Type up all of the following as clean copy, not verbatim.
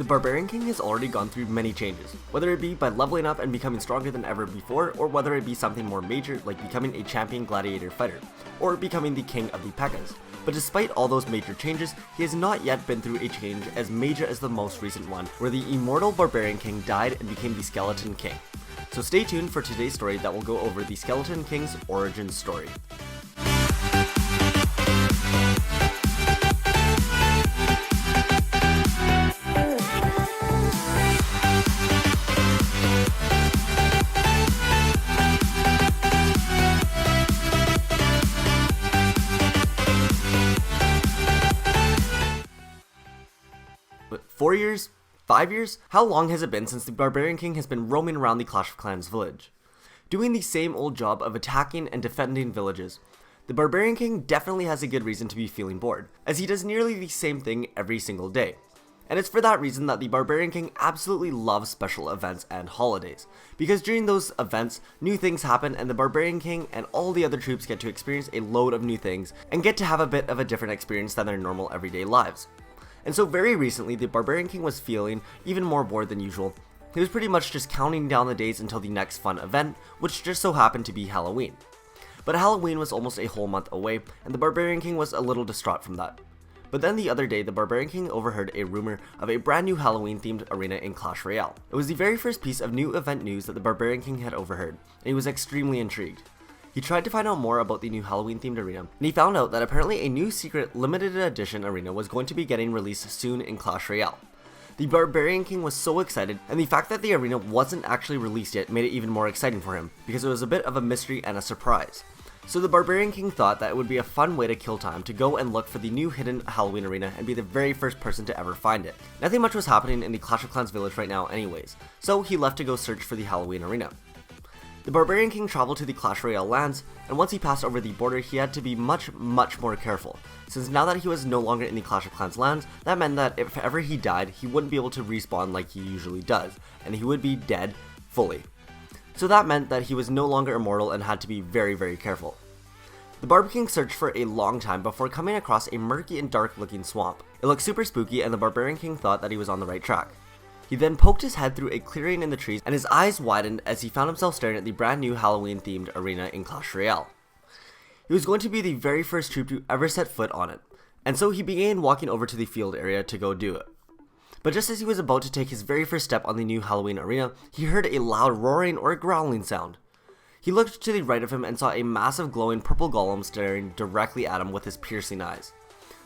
The Barbarian King has already gone through many changes, whether it be by leveling up and becoming stronger than ever before, or whether it be something more major like becoming a champion gladiator fighter, or becoming the king of the pekkas. But despite all those major changes, he has not yet been through a change as major as the most recent one, where the Immortal Barbarian King died and became the Skeleton King. So stay tuned for today's story that will go over the Skeleton King's origin story. But 4 years? 5 years? How long has it been since the Barbarian King has been roaming around the Clash of Clans village? Doing the same old job of attacking and defending villages. The Barbarian King definitely has a good reason to be feeling bored, as he does nearly the same thing every single day. And it's for that reason that the Barbarian King absolutely loves special events and holidays, because during those events, new things happen and the Barbarian King and all the other troops get to experience a load of new things and get to have a bit of a different experience than their normal everyday lives. And so very recently, the Barbarian King was feeling even more bored than usual. He was pretty much just counting down the days until the next fun event, which just so happened to be Halloween. But Halloween was almost a whole month away, and the Barbarian King was a little distraught from that. But then the other day, the Barbarian King overheard a rumor of a brand new Halloween-themed arena in Clash Royale. It was the very first piece of new event news that the Barbarian King had overheard, and he was extremely intrigued. He tried to find out more about the new Halloween-themed arena, and he found out that apparently a new secret limited edition arena was going to be getting released soon in Clash Royale. The Barbarian King was so excited, and the fact that the arena wasn't actually released yet made it even more exciting for him, because it was a bit of a mystery and a surprise. So the Barbarian King thought that it would be a fun way to kill time to go and look for the new hidden Halloween arena and be the very first person to ever find it. Nothing much was happening in the Clash of Clans village right now anyways, so he left to go search for the Halloween arena. The Barbarian King traveled to the Clash Royale lands, and once he passed over the border he had to be much more careful, since now that he was no longer in the Clash of Clans lands, that meant that if ever he died, he wouldn't be able to respawn like he usually does, and he would be dead fully. So that meant that he was no longer immortal and had to be very careful. The Barb King searched for a long time before coming across a murky and dark looking swamp. It looked super spooky, and the Barbarian King thought that he was on the right track. He then poked his head through a clearing in the trees, and his eyes widened as he found himself staring at the brand new Halloween themed arena in Clash Royale. He was going to be the very first troop to ever set foot on it, and so he began walking over to the field area to go do it. But just as he was about to take his very first step on the new Halloween arena, he heard a loud roaring or growling sound. He looked to the right of him and saw a massive glowing purple golem staring directly at him with his piercing eyes.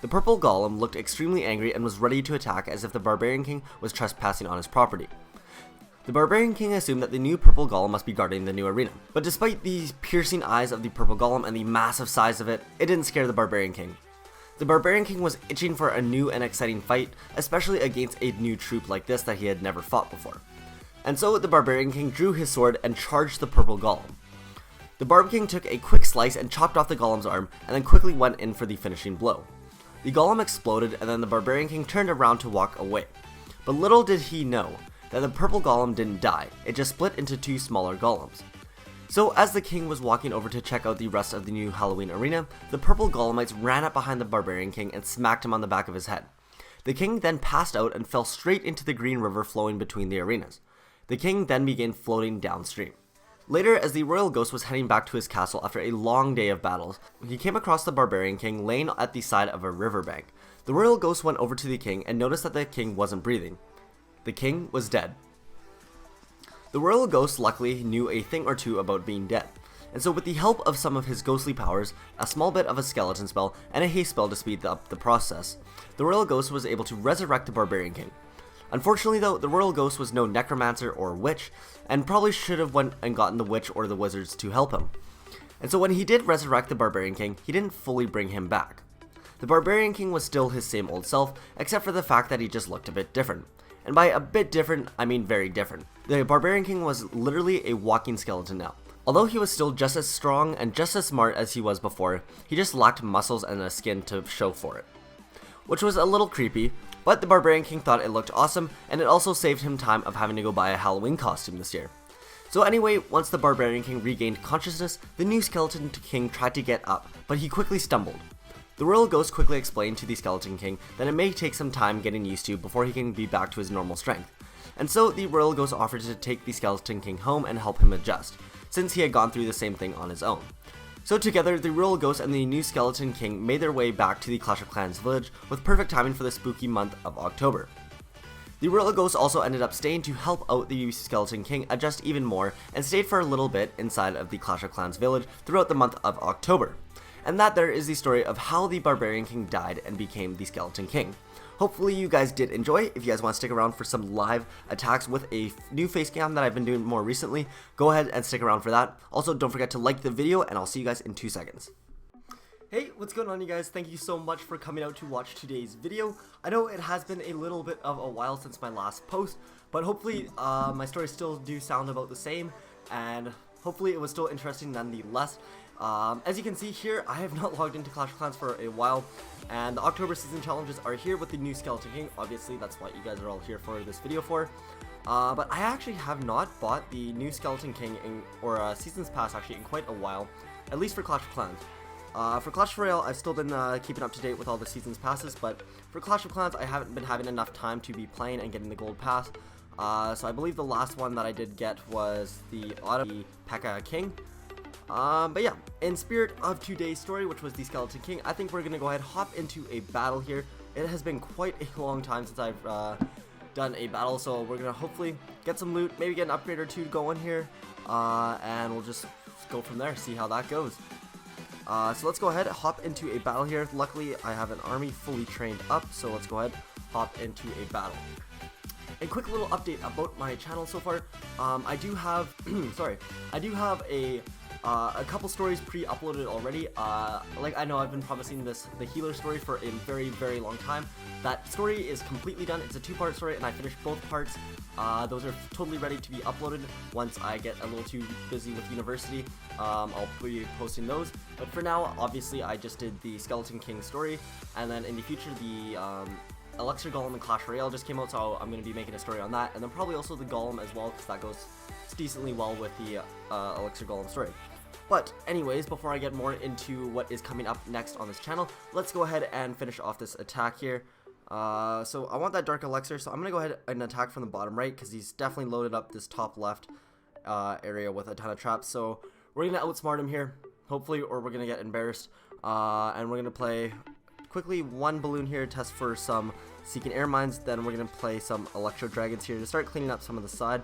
The purple golem looked extremely angry and was ready to attack as if the Barbarian King was trespassing on his property. The Barbarian King assumed that the new purple golem must be guarding the new arena, but despite the piercing eyes of the purple golem and the massive size of it, it didn't scare the Barbarian King. The Barbarian King was itching for a new and exciting fight, especially against a new troop like this that he had never fought before. And so the Barbarian King drew his sword and charged the purple golem. The Barb King took a quick slice and chopped off the golem's arm, and then quickly went in for the finishing blow. The golem exploded, and then the Barbarian King turned around to walk away. But little did he know that the purple golem didn't die, it just split into two smaller golems. So as the king was walking over to check out the rest of the new Halloween arena, the purple golemites ran up behind the Barbarian King and smacked him on the back of his head. The king then passed out and fell straight into the green river flowing between the arenas. The king then began floating downstream. Later, as the royal ghost was heading back to his castle after a long day of battles, he came across the Barbarian King laying at the side of a riverbank. The royal ghost went over to the king and noticed that the king wasn't breathing. The king was dead. The royal ghost luckily knew a thing or two about being dead, and so with the help of some of his ghostly powers, a small bit of a skeleton spell, and a haste spell to speed up the process, the royal ghost was able to resurrect the Barbarian King. Unfortunately though, the royal ghost was no necromancer or witch, and probably should have went and gotten the witch or the wizards to help him. And so when he did resurrect the Barbarian King, he didn't fully bring him back. The Barbarian King was still his same old self, except for the fact that he just looked a bit different. And by a bit different, I mean very different. The Barbarian King was literally a walking skeleton now. Although he was still just as strong and just as smart as he was before, he just lacked muscles and a skin to show for it. Which was a little creepy, but the Barbarian King thought it looked awesome, and it also saved him time of having to go buy a Halloween costume this year. So anyway, once the Barbarian King regained consciousness, the new Skeleton King tried to get up, but he quickly stumbled. The The Royal Ghost quickly explained to the Skeleton King that it may take some time getting used to before he can be back to his normal strength. And so the Royal Ghost offered to take the Skeleton King home and help him adjust, since he had gone through the same thing on his own. So together, the Royal Ghost and the new Skeleton King made their way back to the Clash of Clans village with perfect timing for the spooky month of October. The Royal Ghost also ended up staying to help out the Skeleton King adjust even more and stayed for a little bit inside of the Clash of Clans village throughout the month of October. And that there is the story of how the Barbarian King died and became the Skeleton King. Hopefully you guys did enjoy. If you guys want to stick around for some live attacks with a new face cam that I've been doing more recently, go ahead and stick around for that. Also, don't forget to like the video, and I'll see you guys in 2 seconds. Hey, what's going on, you guys? Thank you so much for coming out to watch today's video. I know it has been a little bit of a while since my last post, but hopefully my stories still do sound about the same, and hopefully it was still interesting nonetheless. As you can see here, I have not logged into Clash of Clans for a while, and the October season challenges are here with the new Skeleton King. Obviously, that's what you guys are all here for this video for. But I actually have not bought the new Skeleton King or Seasons Pass actually in quite a while, at least for Clash of Clans. For Clash Royale, I've still been keeping up to date with all the Seasons Passes, but for Clash of Clans, I haven't been having enough time to be playing and getting the Gold Pass. So I believe the last one that I did get was the Pekka King. But yeah, in spirit of today's story, which was the Skeleton King, I think we're going to go ahead and hop into a battle here. It has been quite a long time since I've done a battle, so we're going to hopefully get some loot, maybe get an upgrade or two going here, and we'll just go from there, see how that goes. So let's go ahead and hop into a battle here. Luckily, I have an army fully trained up, so let's go ahead and hop into a battle. A quick little update about my channel so far. I do have, I do have a couple stories pre-uploaded already. Like I know I've been promising the healer story for a very, very long time. That story is completely done. It's a 2-part story, and I finished both parts. Those are totally ready to be uploaded once I get a little too busy with university. I'll be posting those. But for now, obviously, I just did the Skeleton King story, and then in the future, the Elixir Golem and Clash Royale just came out, so I'm going to be making a story on that, and then probably also the Golem as well, because that goes decently well with the Elixir Golem story. But anyways, before I get more into what is coming up next on this channel, let's go ahead and finish off this attack here. So I want that Dark Elixir, so I'm going to go ahead and attack from the bottom right, because he's definitely loaded up this top left area with a ton of traps. So we're going to outsmart him here, hopefully, or we're going to get embarrassed. And we're going to play quickly one balloon here, test for some Seeking Air Mines, then we're going to play some Electro Dragons here to start cleaning up some of the side.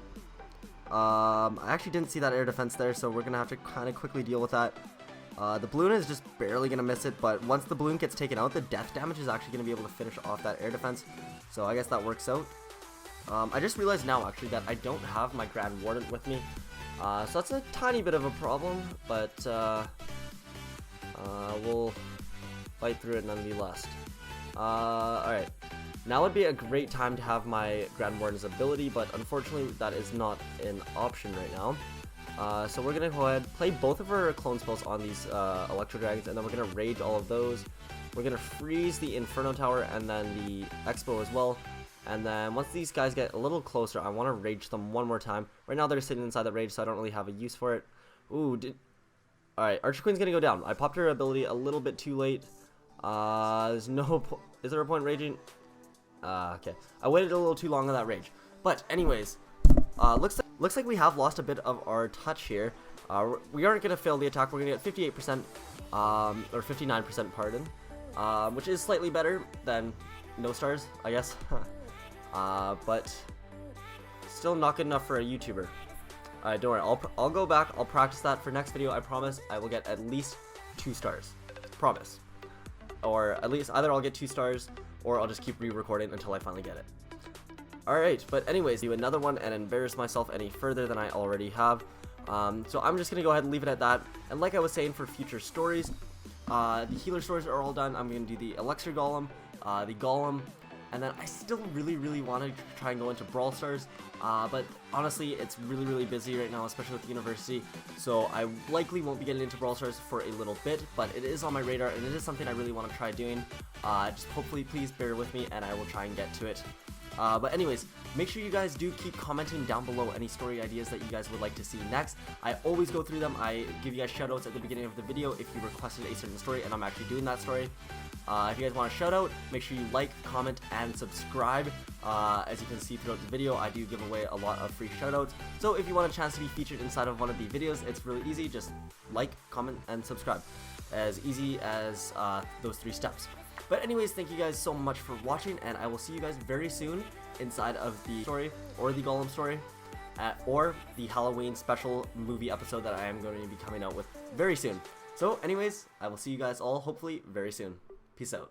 I actually didn't see that air defense there, so we're going to have to kind of quickly deal with that. The balloon is just barely going to miss it, but once the balloon gets taken out, the death damage is actually going to be able to finish off that air defense, so I guess that works out. I just realized now, actually, that I don't have my Grand Warden with me, so that's a tiny bit of a problem, but we'll fight through it nonetheless. Alright. Now would be a great time to have my Grand Warden's ability, but unfortunately that is not an option right now. So we're going to go ahead, play both of our clone spells on these Electro Dragons, and then we're going to rage all of those. We're going to freeze the Inferno Tower and then the Expo as well. And then once these guys get a little closer, I want to rage them one more time. Right now they're sitting inside the rage, so I don't really have a use for it. Ooh, alright, Archer Queen's going to go down. I popped her ability a little bit too late. There's no is there a point raging? Okay. I waited a little too long on that rage. But anyways, looks like we have lost a bit of our touch here. We aren't going to fail the attack. We're going to get 58%, or 59%, pardon, which is slightly better than no stars, I guess. But still not good enough for a YouTuber. Alright, don't worry. I'll go back. I'll practice that for next video. I promise I will get at least 2 stars. Promise. Or at least either I'll get 2 stars, or I'll just keep re-recording until I finally get it. Alright, but anyways, do another one and embarrass myself any further than I already have. So I'm just going to go ahead and leave it at that. And like I was saying, for future stories, the healer stories are all done. I'm going to do the Elixir Golem, the Golem, and then I still really want to try and go into Brawl Stars, but honestly, it's really busy right now, especially with university, so I likely won't be getting into Brawl Stars for a little bit, but it is on my radar, and it is something I really want to try doing. Just hopefully, please bear with me, and I will try and get to it. But anyways, make sure you guys do keep commenting down below any story ideas that you guys would like to see next. I always go through them. I give you guys shoutouts at the beginning of the video if you requested a certain story and I'm actually doing that story. If you guys want a shout out, make sure you like, comment, and subscribe. As you can see throughout the video, I do give away a lot of free shout outs. So if you want a chance to be featured inside of one of the videos, it's really easy. Just like, comment, and subscribe. As easy as those 3 steps. But anyways, thank you guys so much for watching, and I will see you guys very soon inside of the story, or the Golem story, or the Halloween special movie episode that I am going to be coming out with very soon. So anyways, I will see you guys all hopefully very soon. Peace out.